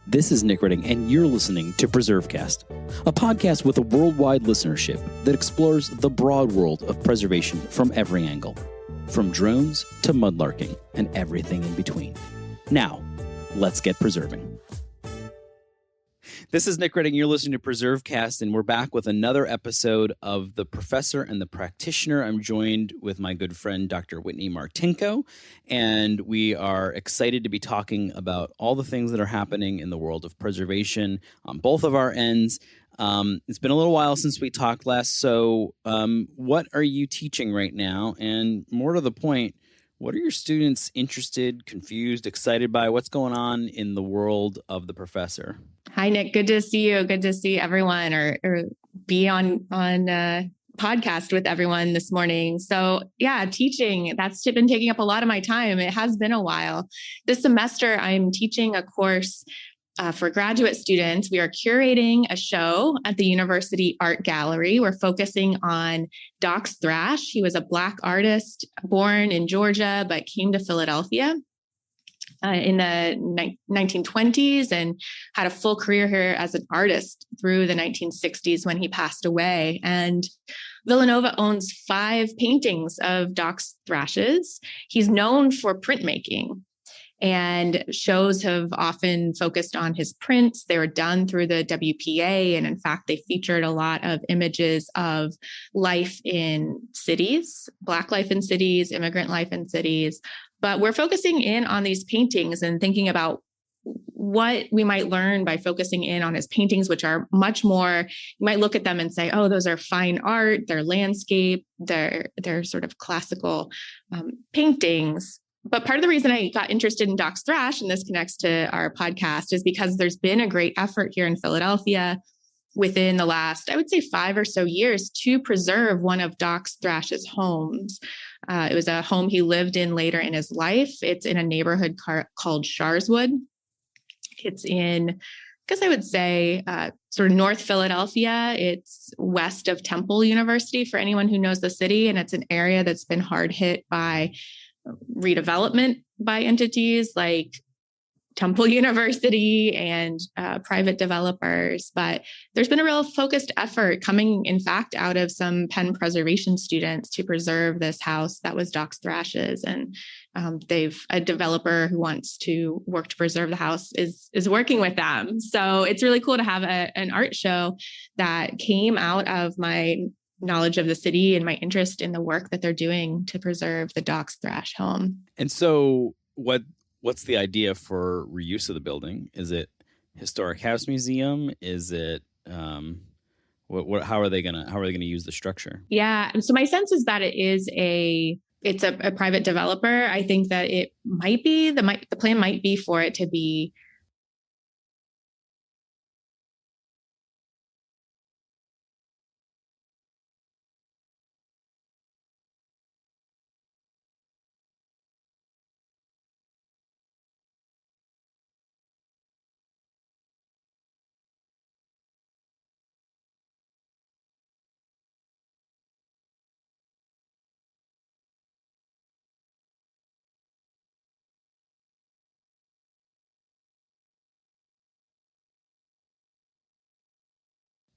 This is Nick Redding, and you're listening to PreserveCast, a podcast with a worldwide listenership that explores the broad world of preservation from every angle, from drones to mudlarking and everything in between. Now, let's get preserving. This is Nick Redding. You're listening to PreserveCast, and we're back with another episode of The Professor and the Practitioner. I'm joined with my good friend, Dr. Whitney Martinko, and we are excited to be talking about all the things that are happening in the world of preservation on both of our ends. It's been a little while since we talked last, so what are you teaching right now? And more to the point, what are your students interested, confused, excited by? What's going on in the world of the professor? Hi, Nick. Good to see you. Good to see everyone or be on podcast with everyone this morning. So yeah, teaching, that's been taking up a lot of my time. It has been a while. This semester, I'm teaching a course for graduate students. We are curating a show at the University Art Gallery. We're focusing on Dox Thrash. He was a Black artist born in Georgia, but came to Philadelphia in the 1920s and had a full career here as an artist through the 1960s when he passed away. And Villanova owns 5 paintings of Dox Thrash's. He's known for printmaking, and shows have often focused on his prints. They were done through the WPA. And in fact, they featured a lot of images of life in cities, Black life in cities, immigrant life in cities. But we're focusing in on these paintings and thinking about what we might learn by focusing in on his paintings, which are much more, you might look at them and say, oh, those are fine art, they're landscape, they're sort of classical paintings. But part of the reason I got interested in Dox Thrash, and this connects to our podcast, is because there's been a great effort here in Philadelphia within the last, I would say 5 or so years, to preserve one of Dox Thrash's homes. It was a home he lived in later in his life. It's in a neighborhood called Sharswood. It's in, I guess I would say, sort of North Philadelphia. It's west of Temple University for anyone who knows the city. And it's an area that's been hard hit by redevelopment by entities like Temple University and private developers. But there's been a real focused effort coming, in fact, out of some Penn preservation students to preserve this house that was Dox Thrash's. And they've a developer who wants to work to preserve the house is working with them. So it's really cool to have an art show that came out of my knowledge of the city and my interest in the work that they're doing to preserve the Dox Thrash home. And so what's the idea for reuse of the building? Is it historic house museum? Is it how are they gonna use the structure? Yeah. So my sense is that it's a private developer. I think that it might be the plan might be for it to be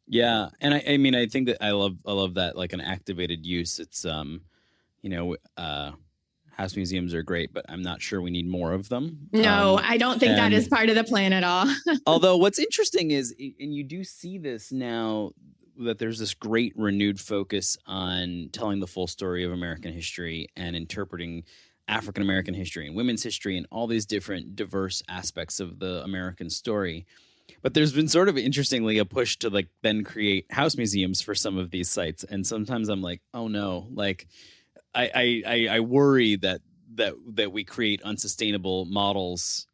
Yeah, and I mean, I think that I love that, like an activated use. It's house museums are great, but I'm not sure we need more of them. No, I don't think that is part of the plan at all. Although what's interesting is, and you do see this now, that there's this great renewed focus on telling the full story of American history and interpreting African American history and women's history and all these different diverse aspects of the American story. But there's been sort of interestingly a push to like then create house museums for some of these sites. And sometimes I'm like, oh no, like I worry that we create unsustainable models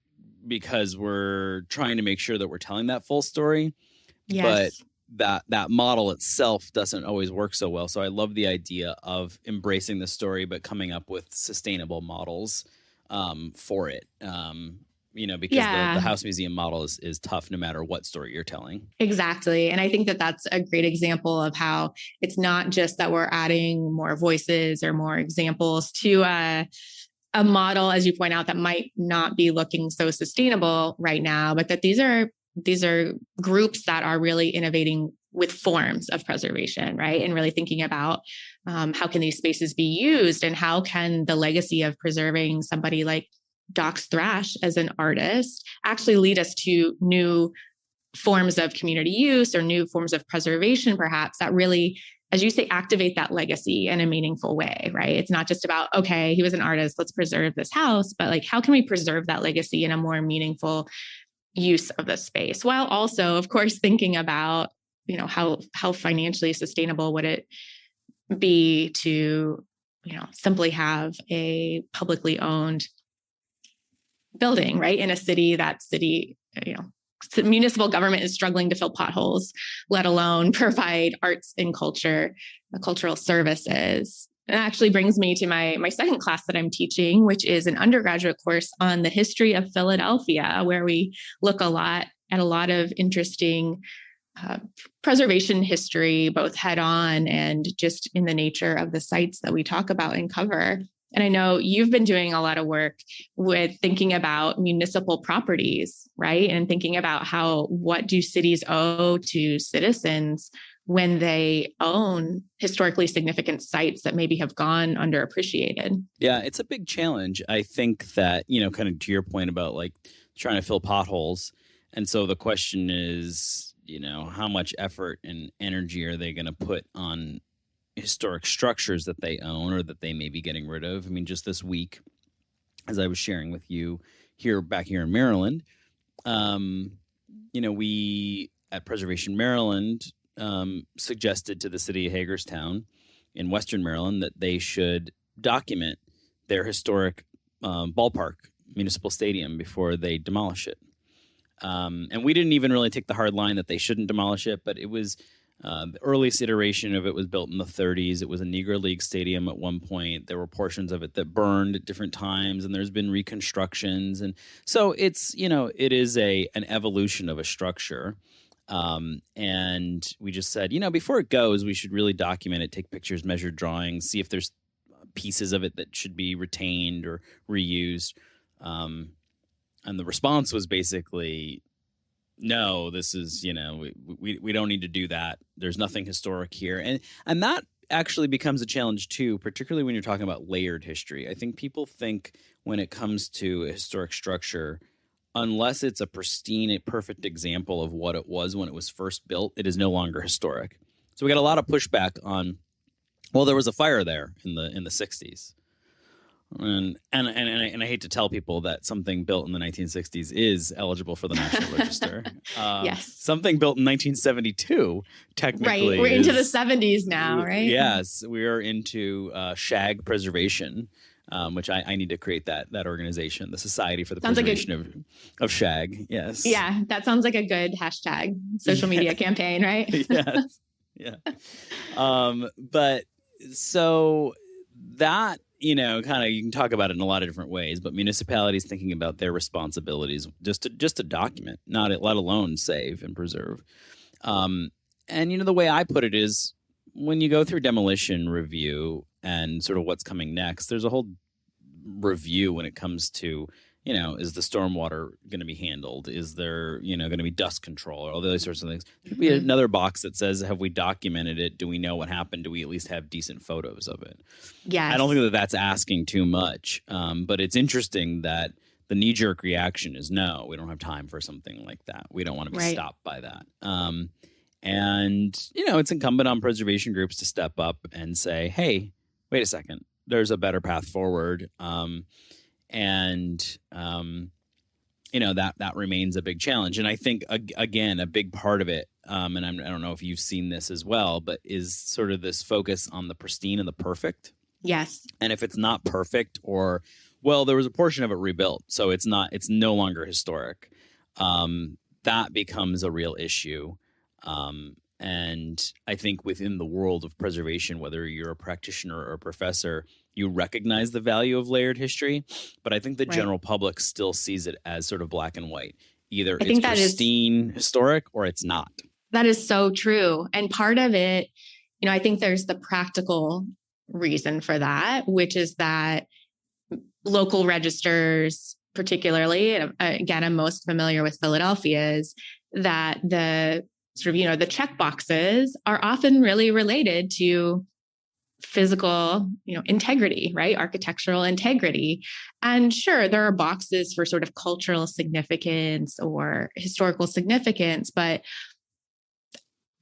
because we're trying to make sure that we're telling that full story. Yes. But that model itself doesn't always work so well. So I love the idea of embracing the story, but coming up with sustainable models for it. Because the house museum model is tough no matter what story you're telling. Exactly. And I think that that's a great example of how it's not just that we're adding more voices or more examples to a model, as you point out, that might not be looking so sustainable right now, but that these are groups that are really innovating with forms of preservation, right? And really thinking about how can these spaces be used, and how can the legacy of preserving somebody like Dox Thrash as an artist actually lead us to new forms of community use or new forms of preservation, perhaps, that really, as you say, activate that legacy in a meaningful way, right? It's not just about, okay, he was an artist, let's preserve this house, but like, how can we preserve that legacy in a more meaningful use of the space, while also, of course, thinking about, how financially sustainable would it be to, simply have a publicly owned building, right, in a city municipal government is struggling to fill potholes, let alone provide arts and cultural services. It actually brings me to my second class that I'm teaching, which is an undergraduate course on the history of Philadelphia, where we look at a lot of interesting preservation history, both head on and just in the nature of the sites that we talk about and cover. And I know you've been doing a lot of work with thinking about municipal properties, right? And thinking about what do cities owe to citizens when they own historically significant sites that maybe have gone underappreciated. Yeah, it's a big challenge. I think that, kind of to your point about like trying to fill potholes. And so the question is, how much effort and energy are they going to put on historic structures that they own or that they may be getting rid of? I mean, just this week, as I was sharing with you back here in Maryland, we at Preservation Maryland suggested to the city of Hagerstown in Western Maryland that they should document their historic ballpark, Municipal Stadium, before they demolish it. And we didn't even really take the hard line that they shouldn't demolish it, but it was the earliest iteration of it was built in the 30s. It was a Negro League stadium at one point. There were portions of it that burned at different times, and there's been reconstructions. And so it's, it is an evolution of a structure. And we just said, before it goes, we should really document it, take pictures, measure drawings, see if there's pieces of it that should be retained or reused. And the response was basically, no, this is, we don't need to do that. There's nothing historic here. And that actually becomes a challenge too, particularly when you're talking about layered history. I think people think when it comes to a historic structure, unless it's a pristine, a perfect example of what it was when it was first built, it is no longer historic. So we got a lot of pushback on, well, there was a fire there in the 60s. And I hate to tell people that something built in the 1960s is eligible for the National Register. Yes. Something built in 1972 technically. Right. We're into the 70s now, right? Yes. We are into shag preservation, which I need to create that organization, the Society for the Preservation of Shag. Yes. Yeah. That sounds like a good hashtag social media campaign, right? Yes. Yeah. But so that, kind of, you can talk about it in a lot of different ways, but municipalities thinking about their responsibilities just to document, let alone save and preserve. And, the way I put it is when you go through demolition review and sort of what's coming next, there's a whole review when it comes to, is the stormwater going to be handled? Is there, going to be dust control or all those sorts of things? There should be another box that says, have we documented it? Do we know what happened? Do we at least have decent photos of it? Yeah. I don't think that that's asking too much. But it's interesting that the knee-jerk reaction is, no, we don't have time for something like that. We don't want to be stopped by that. And, it's incumbent on preservation groups to step up and say, hey, wait a second, there's a better path forward. That remains a big challenge. And I think, again, a big part of it, and I don't know if you've seen this as well, but is sort of this focus on the pristine and the perfect. Yes. And if it's not perfect or, well, there was a portion of it rebuilt, so it's no longer historic, that becomes a real issue. And I think within the world of preservation, whether you're a practitioner or a professor, you recognize the value of layered history. But I think the general public still sees it as sort of black and white. Either it's pristine, historic, or it's not. That is so true. And part of it, I think there's the practical reason for that, which is that local registers, particularly, again, I'm most familiar with Philadelphia's, that the sort of, the check boxes are often really related to physical, integrity, right? Architectural integrity. And sure, there are boxes for sort of cultural significance or historical significance, but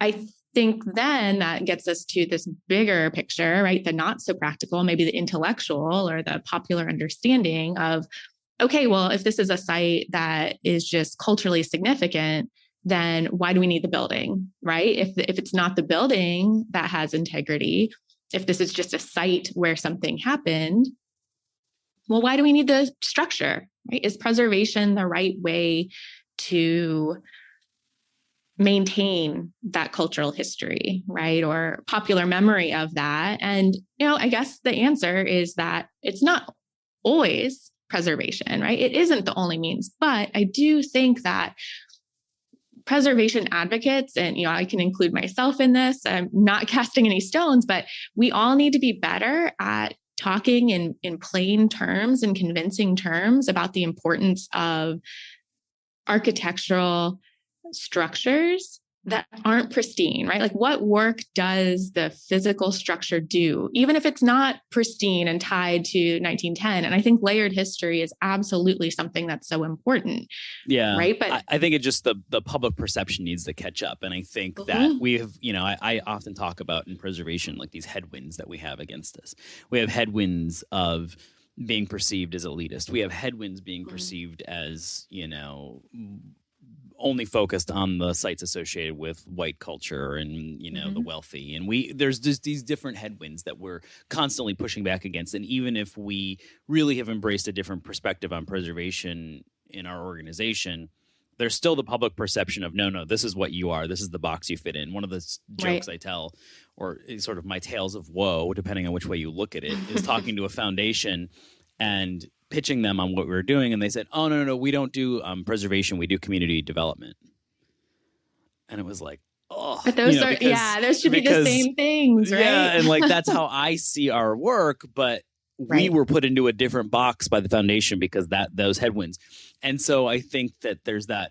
I think then that gets us to this bigger picture, right? The not so practical, maybe the intellectual or the popular understanding of, okay, well, if this is a site that is just culturally significant, then why do we need the building, right? If it's not the building that has integrity, if this is just a site where something happened, well, why do we need the structure, right? Is preservation the right way to maintain that cultural history, right? Or popular memory of that? And, I guess the answer is that it's not always preservation, right? It isn't the only means, but I do think that preservation advocates, and I can include myself in this, I'm not casting any stones, but we all need to be better at talking in plain terms and convincing terms about the importance of architectural structures that aren't pristine, right? Like, what work does the physical structure do, even if it's not pristine and tied to 1910? And I think layered history is absolutely something that's so important. Yeah. Right. But I think it just the public perception needs to catch up. And I think that we have, I often talk about in preservation, like these headwinds that we have against us. We have headwinds of being perceived as elitist. We have headwinds being perceived as, only focused on the sites associated with white culture and, the wealthy. And there's just these different headwinds that we're constantly pushing back against. And even if we really have embraced a different perspective on preservation in our organization, there's still the public perception of, no, this is what you are. This is the box you fit in. One of the jokes I tell, or sort of my tales of woe, depending on which way you look at it, is talking to a foundation and pitching them on what we were doing, and they said, "Oh no, we don't do preservation. We do community development." And it was like, oh, but those are those should be the same things, right? Yeah, and like that's how I see our work, but we were put into a different box by the foundation because those headwinds, and so I think that there's the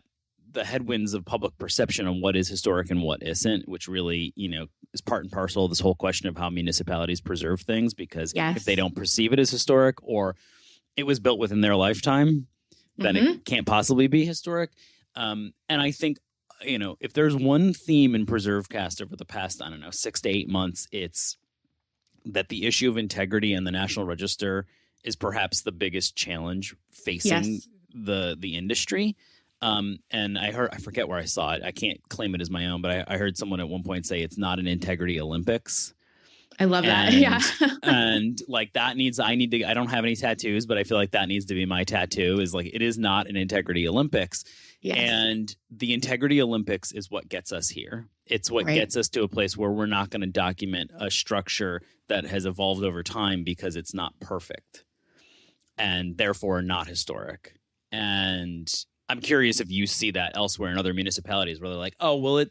headwinds of public perception on what is historic and what isn't, which really is part and parcel of this whole question of how municipalities preserve things, because if they don't perceive it as historic or it was built within their lifetime, then it can't possibly be historic. And I think, if there's one theme in PreserveCast over the past, 6 to 8 months, it's that the issue of integrity in the National Register is perhaps the biggest challenge facing the industry. And I forget where I saw it. I can't claim it as my own, but I heard someone at one point say it's not an integrity Olympics. I love that. Yeah. And like I don't have any tattoos, but I feel like that needs to be my tattoo, is like, it is not an integrity Olympics. Yes. And the integrity Olympics is what gets us here. It's what gets us to a place where we're not going to document a structure that has evolved over time because it's not perfect and therefore not historic. And I'm curious if you see that elsewhere in other municipalities where they're like, oh, well,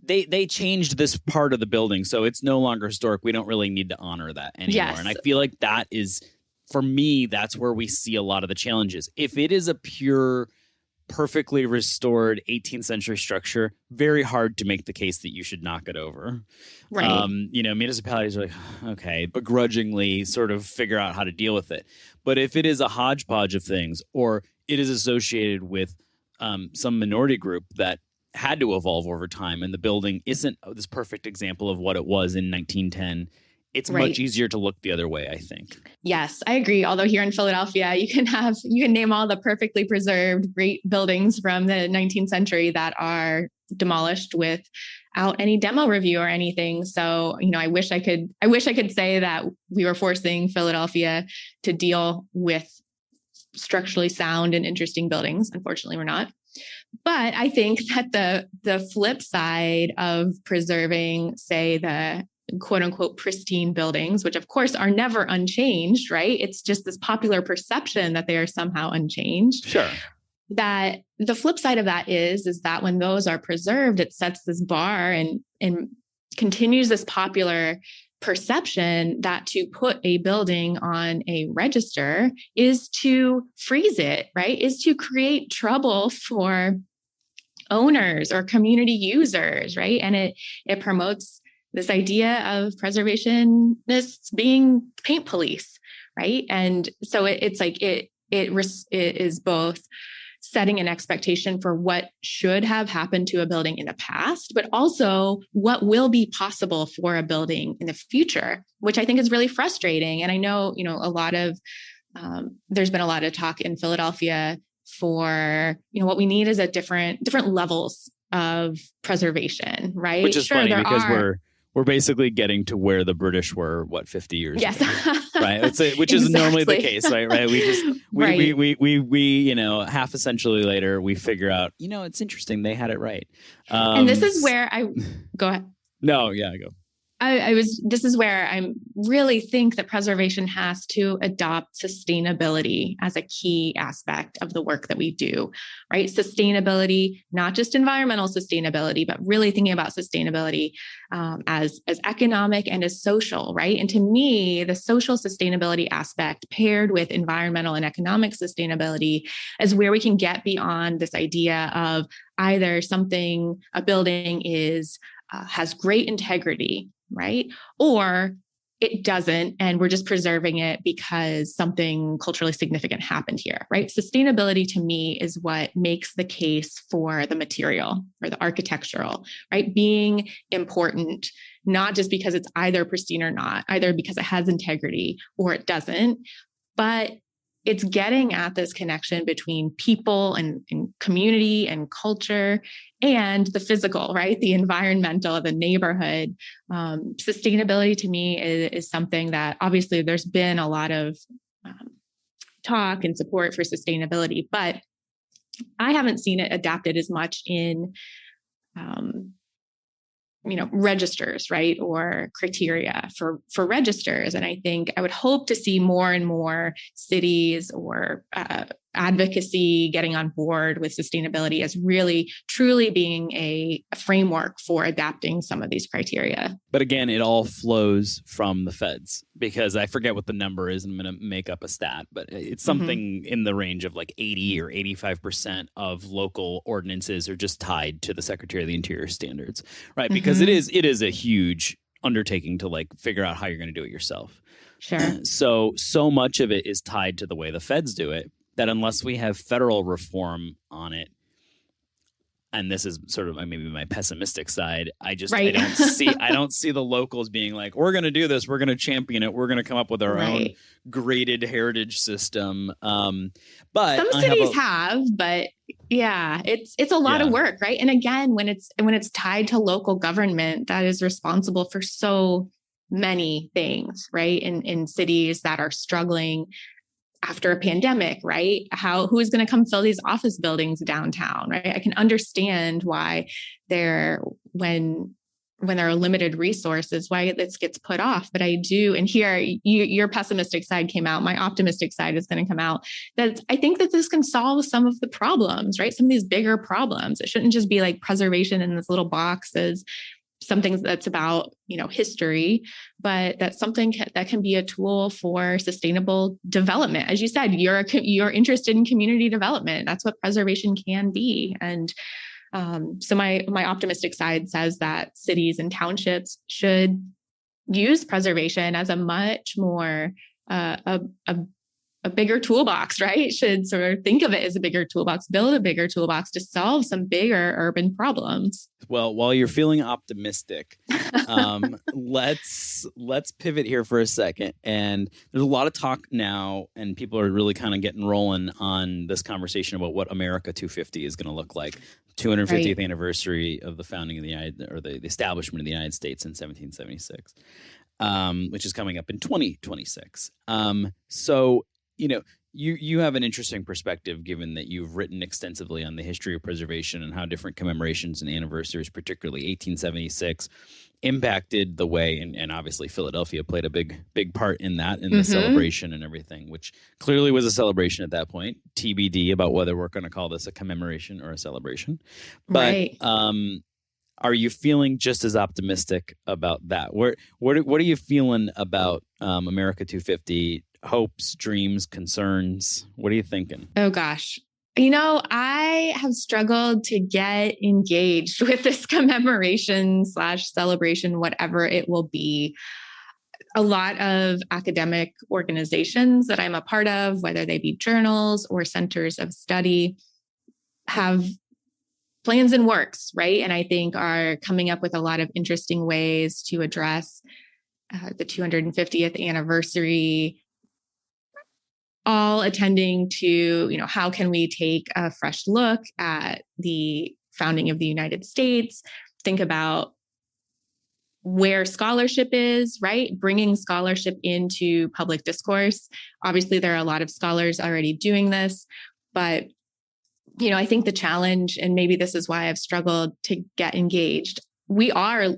They changed this part of the building, so it's no longer historic. We don't really need to honor that anymore. Yes. And I feel like that is, for me, that's where we see a lot of the challenges. If it is a pure, perfectly restored 18th century structure, very hard to make the case that you should knock it over. Right. Municipalities are like, okay, begrudgingly sort of figure out how to deal with it. But if it is a hodgepodge of things, or it is associated with some minority group that had to evolve over time, and the building isn't this perfect example of what it was in 1910, it's much easier to look the other way, I think. Yes, I agree. Although here in Philadelphia, you can name all the perfectly preserved great buildings from the 19th century that are demolished without any demo review or anything. So, I wish I could say that we were forcing Philadelphia to deal with structurally sound and interesting buildings. Unfortunately, we're not. But I think that the flip side of preserving, say, the quote unquote pristine buildings, which of course are never unchanged, right? It's just this popular perception that they are somehow unchanged. Sure. That the flip side of that is that when those are preserved, it sets this bar and continues this popular perception that to put a building on a register is to freeze it, right? Is to create trouble for owners or community users, right? And it promotes this idea of preservationists being paint police, right? And so it's like it is both setting an expectation for what should have happened to a building in the past, but also what will be possible for a building in the future, which I think is really frustrating. And I know, a lot of, there's been a lot of talk in Philadelphia for, what we need is a different levels of preservation, right? Which is funny because we're basically getting to where the British were, 50 years ago, right? Which is normally the case, right? We half a century later, we figure out, it's interesting. They had it right. And this is where go ahead. No, yeah, go. This is where I really think that preservation has to adopt sustainability as a key aspect of the work that we do, right? Sustainability, not just environmental sustainability, but really thinking about sustainability as economic and as social, right? And to me, the social sustainability aspect paired with environmental and economic sustainability is where we can get beyond this idea of either a building has great integrity, right? Or it doesn't, and we're just preserving it because something culturally significant happened here, right? Sustainability to me is what makes the case for the material or the architectural, right? Being important, not just because it's either pristine or not, either because it has integrity or it doesn't, but it's getting at this connection between people and community and culture and the physical, right? The environmental, the neighborhood. Sustainability to me is something that obviously there's been a lot of talk and support for sustainability, but I haven't seen it adapted as much in registers, right? Or criteria for registers. And I think I would hope to see more and more cities or advocacy getting on board with sustainability as really truly being a framework for adapting some of these criteria. But again, it all flows from the feds, because I forget what the number is. I'm going to make up a stat, but it's something in the range of like 80 or 85% of local ordinances are just tied to the Secretary of the Interior standards, right? Because it is a huge undertaking to like figure out how you're going to do it yourself. Sure. So much of it is tied to the way the feds do it, that unless we have federal reform on it, and this is sort of maybe my pessimistic side, I don't see the locals being like, we're going to do this, we're going to champion it, we're going to come up with our own graded heritage system. But some cities have, but yeah, it's a lot of work, right? And again, when it's tied to local government that is responsible for so many things, right? In cities that are struggling after a pandemic, right? Who is going to come fill these office buildings downtown, right? I can understand why when there are limited resources, why this gets put off. But I do, and here your pessimistic side came out, my optimistic side is going to come out, that I think that this can solve some of the problems, right? Some of these bigger problems. It shouldn't just be like preservation in this little box as something that's about, history, but that's something that can be a tool for sustainable development. As you said, you're interested in community development. That's what preservation can be. And so my optimistic side says that cities and townships should use preservation as a much more a bigger toolbox, right? Should sort of think of it as a bigger toolbox, build a bigger toolbox to solve some bigger urban problems. Well, while you're feeling optimistic, let's pivot here for a second. And there's a lot of talk now, and people are really kind of getting rolling on this conversation about what America 250 is going to look like. 250th anniversary of the founding of the establishment of the United States in 1776, which is coming up in 2026. So, you have an interesting perspective, given that you've written extensively on the history of preservation and how different commemorations and anniversaries, particularly 1876, impacted the way, and obviously Philadelphia played a big part in that, in the celebration and everything, which clearly was a celebration at that point. TBD about whether we're going to call this a commemoration or a celebration. But Are you feeling just as optimistic about that? What are you feeling about America 250? Hopes, dreams, concerns? What are you thinking? Oh gosh. I have struggled to get engaged with this commemoration / celebration, whatever it will be. A lot of academic organizations that I'm a part of, whether they be journals or centers of study, have plans in works, right? And I think are coming up with a lot of interesting ways to address the 250th anniversary, all attending to, how can we take a fresh look at the founding of the United States, think about where scholarship is, right? Bringing scholarship into public discourse. Obviously, there are a lot of scholars already doing this, but I think the challenge, and maybe this is why I've struggled to get engaged, we are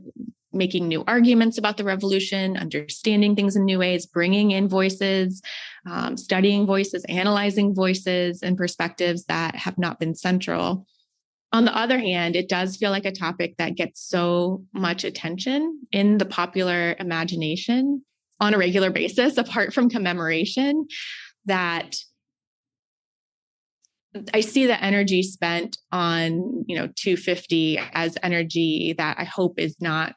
making new arguments about the revolution, understanding things in new ways, bringing in voices, studying voices, analyzing voices and perspectives that have not been central. On the other hand, it does feel like a topic that gets so much attention in the popular imagination on a regular basis, apart from commemoration, that I see the energy spent on, 250 as energy that I hope is not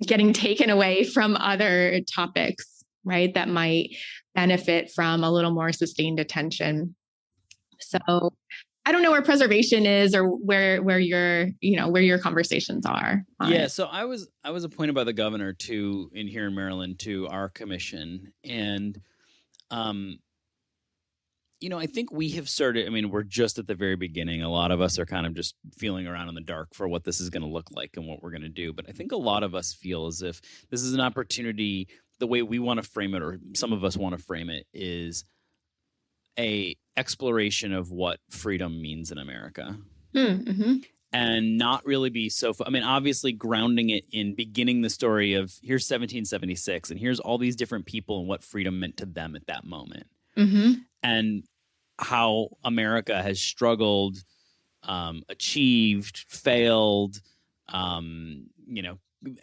getting taken away from other topics, right? That might benefit from a little more sustained attention. So I don't know where preservation is or where your conversations are. Yeah. So I was appointed by the governor here in Maryland to our commission. And, I think we have started, we're just at the very beginning. A lot of us are kind of just feeling around in the dark for what this is going to look like and what we're going to do. But I think a lot of us feel as if this is an opportunity. The way we want to frame it, or some of us want to frame it, is a exploration of what freedom means in America. Mm-hmm. And not really be so, obviously grounding it in beginning the story of here's 1776 and here's all these different people and what freedom meant to them at that moment. Mm-hmm. And how America has struggled, achieved, failed,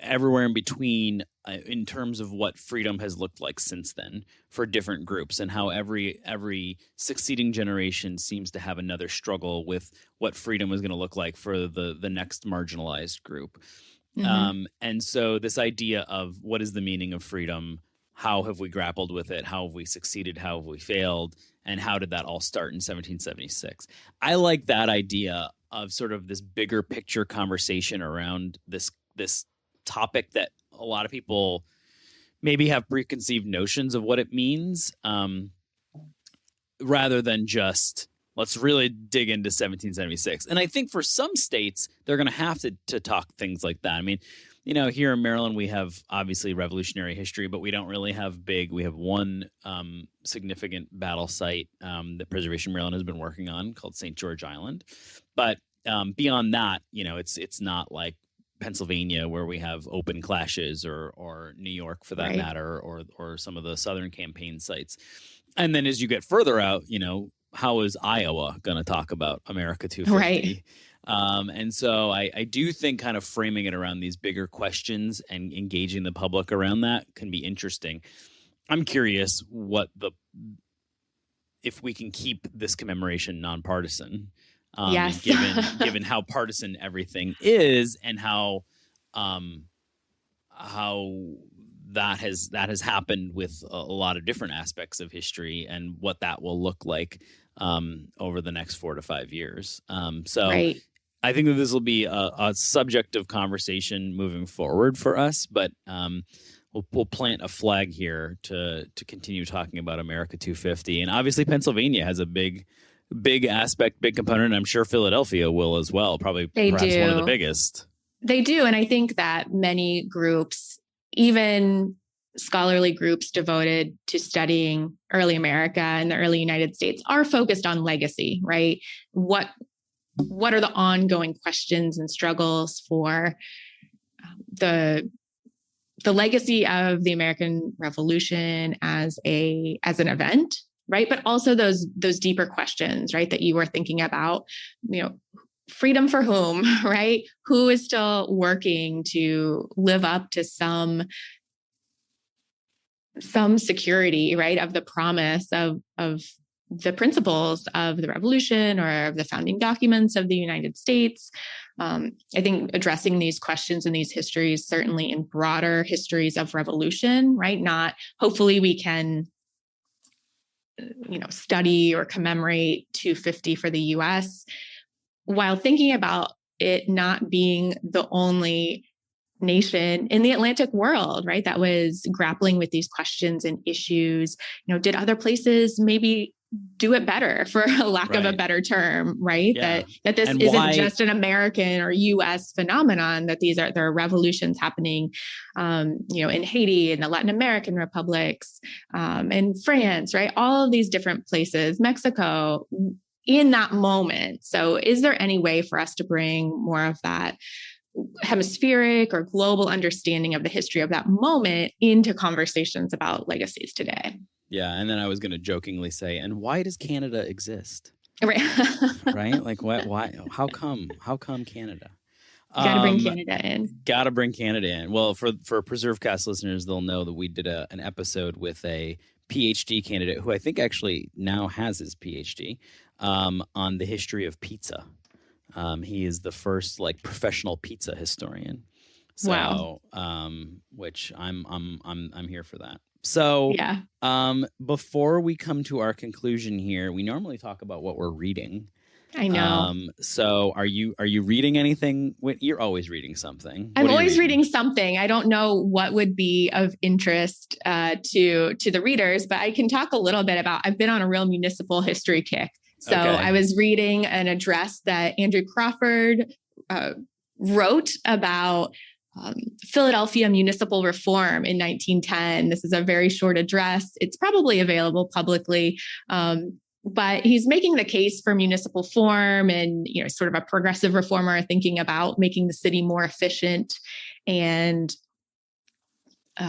everywhere in between in terms of what freedom has looked like since then for different groups, and how every succeeding generation seems to have another struggle with what freedom is going to look like for the next marginalized group. Mm-hmm. And so this idea of what is the meaning of freedom? How have we grappled with it? How have we succeeded? How have we failed? And how did that all start in 1776? I like that idea of sort of this bigger picture conversation around this topic that a lot of people maybe have preconceived notions of what it means, rather than just let's really dig into 1776. And I think for some states, they're going to have to talk things like that. Here in Maryland, we have obviously revolutionary history, but we don't really have we have one significant battle site that Preservation Maryland has been working on called St. George Island. But beyond that, it's not like Pennsylvania where we have open clashes, or New York for that Right. matter, or some of the Southern campaign sites. And then as you get further out, how is Iowa going to talk about America 250? Right. And so I do think kind of framing it around these bigger questions and engaging the public around that can be interesting. I'm curious if we can keep this commemoration nonpartisan, Yes. given how partisan everything is, and how that has happened with a lot of different aspects of history, and what that will look like over the next 4 to 5 years. Right. I think that this will be a subject of conversation moving forward for us, but we'll plant a flag here to continue talking about America 250. And obviously Pennsylvania has a big aspect, big component. And I'm sure Philadelphia will as well, perhaps one of the biggest. They do. And I think that many groups, even scholarly groups devoted to studying early America and the early United States, are focused on legacy, right? What are the ongoing questions and struggles for the legacy of the American Revolution as an event, right? But also those deeper questions, right, that you were thinking about, freedom for whom, right? Who is still working to live up to some security, right, of the promise of the principles of the revolution or of the founding documents of the United States. I think addressing these questions in these histories, certainly in broader histories of revolution, right? Not, hopefully we can, study or commemorate 250 for the US, while thinking about it not being the only nation in the Atlantic world, right, that was grappling with these questions and issues. Did other places maybe do it better, for a lack of a better term, right? Yeah. That this And isn't just an American or US phenomenon, that there are revolutions happening, in Haiti and the Latin American republics, in France, right? All of these different places, Mexico, in that moment. So is there any way for us to bring more of that hemispheric or global understanding of the history of that moment into conversations about legacies today? Yeah. And then I was going to jokingly say, and why does Canada exist? Right. Right? Like, why, how come Canada? Got to bring Canada in. Got to bring Canada in. Well, for PreserveCast listeners, they'll know that we did an episode with a PhD candidate who I think actually now has his PhD on the history of pizza. He is the first professional pizza historian. So, wow. Which I'm here for that. So, yeah. Before we come to our conclusion here, we normally talk about what we're reading. I know. So are you reading anything? You're always reading something. I'm always reading something. I don't know what would be of interest to the readers, but I can talk a little bit about, I've been on a real municipal history kick. So I was reading an address that Andrew Crawford wrote about Philadelphia municipal reform in 1910. This is a very short address. It's probably available publicly. But he's making the case for municipal form and, sort of a progressive reformer thinking about making the city more efficient and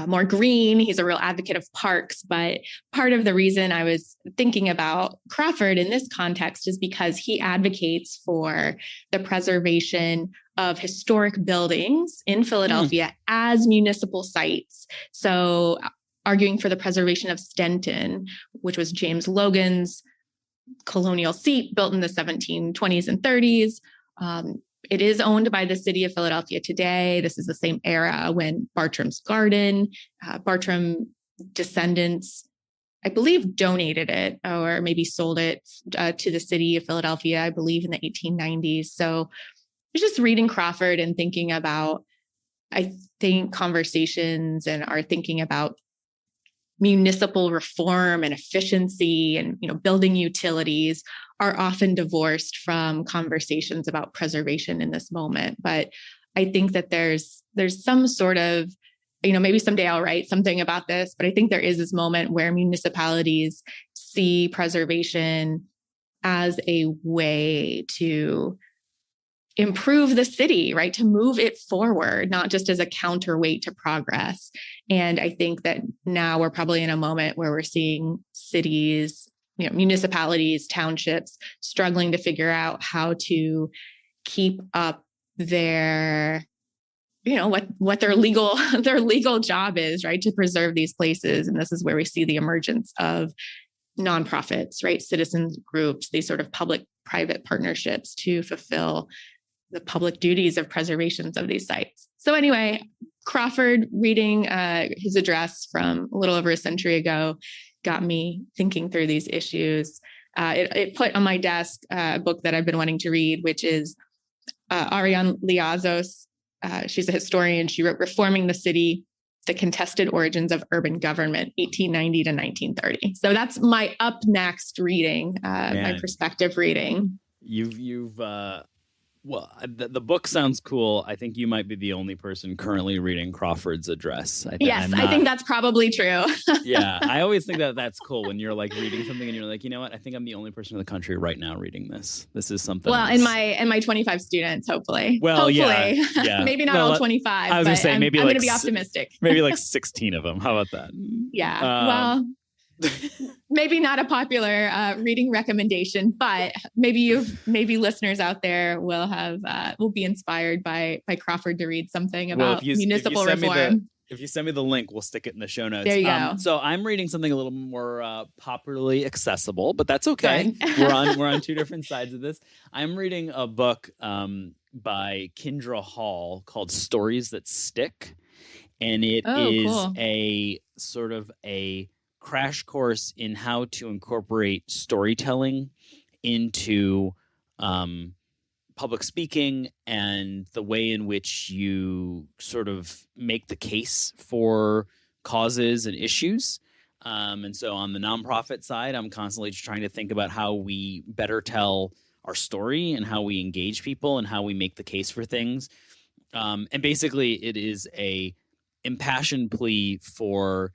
more green. He's a real advocate of parks. But part of the reason I was thinking about Crawford in this context is because he advocates for the preservation of historic buildings in Philadelphia as municipal sites. So arguing for the preservation of Stenton, which was James Logan's colonial seat built in the 1720s and 30s. It is owned by the city of Philadelphia today. This is the same era when Bartram's Garden, Bartram descendants, I believe, donated it or maybe sold it to the city of Philadelphia, I believe in the 1890s. So just reading Crawford and thinking about, I think, conversations and are thinking about municipal reform and efficiency and, building utilities are often divorced from conversations about preservation in this moment. But I think that there's some sort of, maybe someday I'll write something about this, but I think there is this moment where municipalities see preservation as a way to improve the city, right? To move it forward, not just as a counterweight to progress. And I think that now we're probably in a moment where we're seeing cities, municipalities, townships struggling to figure out how to keep up their, what their legal job is, right? To preserve these places. And this is where we see the emergence of nonprofits, right? Citizens groups, these sort of public-private partnerships to fulfill the public duties of preservations of these sites. So anyway, Crawford reading his address from a little over a century ago got me thinking through these issues. It put on my desk a book that I've been wanting to read, which is Ariane Liazos. She's a historian. She wrote Reforming the City, The Contested Origins of Urban Government, 1890 to 1930. So that's my up next reading, my perspective reading. Well, the book sounds cool. I think you might be the only person currently reading Crawford's address. I think that's probably true. Yeah, I always think that that's cool when you're reading something and you're like, you know what? I think I'm the only person in the country right now reading this. This is something. Well, else. and my 25 students, hopefully. Well, hopefully. Yeah. Maybe not all 25. I was going to say maybe I'm going to be optimistic. Maybe 16 of them. How about that? Yeah. maybe not a popular reading recommendation, but maybe listeners out there will be inspired by Crawford to read something about municipal reform. If you send me the link, we'll stick it in the show notes. There you go. So I'm reading something a little more popularly accessible, but that's okay. we're on two different sides of this. I'm reading a book by Kindra Hall called Stories That Stick. And it is cool. A sort of a crash course in how to incorporate storytelling into public speaking and the way in which you sort of make the case for causes and issues. And so on the nonprofit side, I'm constantly trying to think about how we better tell our story and how we engage people and how we make the case for things. And basically, it is a impassioned plea for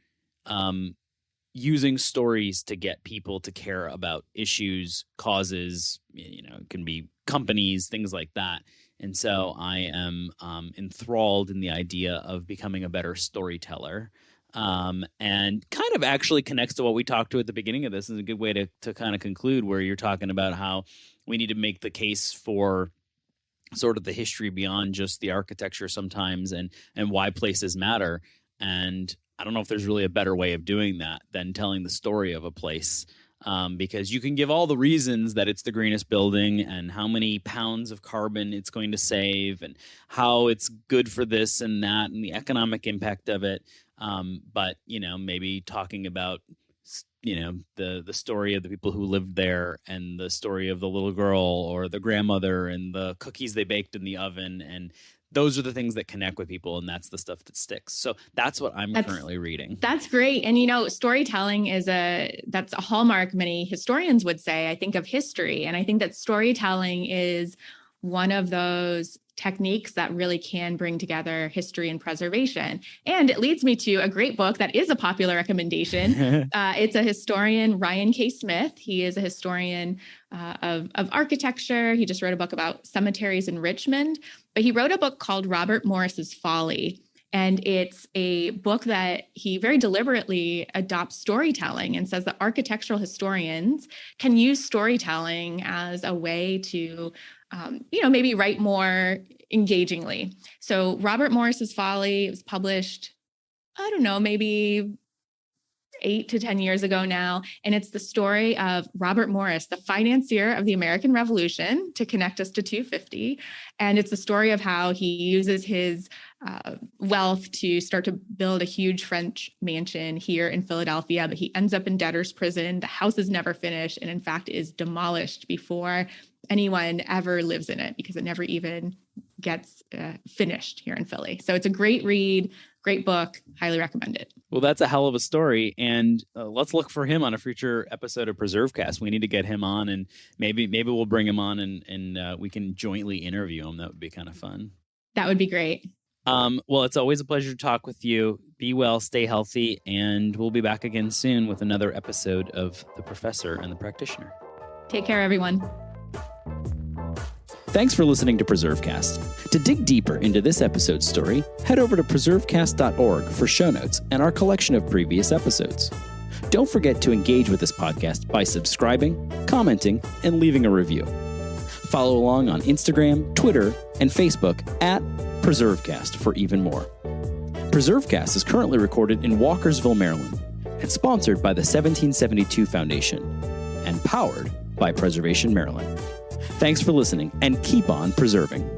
using stories to get people to care about issues, causes, it can be companies, things like that. And so I am enthralled in the idea of becoming a better storyteller. And kind of actually connects to what we talked to at the beginning of this. Is a good way to kind of conclude, where you're talking about how we need to make the case for sort of the history beyond just the architecture sometimes, and why places matter. And I don't know if there's really a better way of doing that than telling the story of a place, because you can give all the reasons that it's the greenest building and how many pounds of carbon it's going to save and how it's good for this and that and the economic impact of it. But, maybe talking about, the story of the people who lived there and the story of the little girl or the grandmother and the cookies they baked in the oven. And those are the things that connect with people, and that's the stuff that sticks. So that's what I'm currently reading. That's great. And, storytelling that's a hallmark, many historians would say, I think, of history. And I think that storytelling is one of those techniques that really can bring together history and preservation. And it leads me to a great book that is a popular recommendation. It's a historian, Ryan K. Smith. He is a historian of architecture. He just wrote a book about cemeteries in Richmond, but he wrote a book called Robert Morris's Folly. And it's a book that he very deliberately adopts storytelling and says that architectural historians can use storytelling as a way to maybe write more engagingly. So Robert Morris's Folly was published, I don't know, maybe 8 to 10 years ago now. And it's the story of Robert Morris, the financier of the American Revolution, to connect us to 250. And it's the story of how he uses his wealth to start to build a huge French mansion here in Philadelphia, but he ends up in debtor's prison. The house is never finished, and in fact is demolished before anyone ever lives in it, because it never even gets finished here in Philly. So it's a great read, great book, highly recommend it. Well, that's a hell of a story. And let's look for him on a future episode of PreserveCast. We need to get him on, and maybe we'll bring him on and we can jointly interview him. That would be kind of fun. That would be great. Well, it's always a pleasure to talk with you. Be well, stay healthy, and we'll be back again soon with another episode of The Professor and the Practitioner. Take care, everyone. Thanks for listening to PreserveCast. To dig deeper into this episode's story, head over to PreserveCast.org for show notes and our collection of previous episodes. Don't forget to engage with this podcast by subscribing, commenting, and leaving a review. Follow along on Instagram, Twitter, and Facebook at PreserveCast for even more. PreserveCast is currently recorded in Walkersville, Maryland, and sponsored by the 1772 Foundation, and powered by Preservation Maryland. Thanks for listening, and keep on preserving.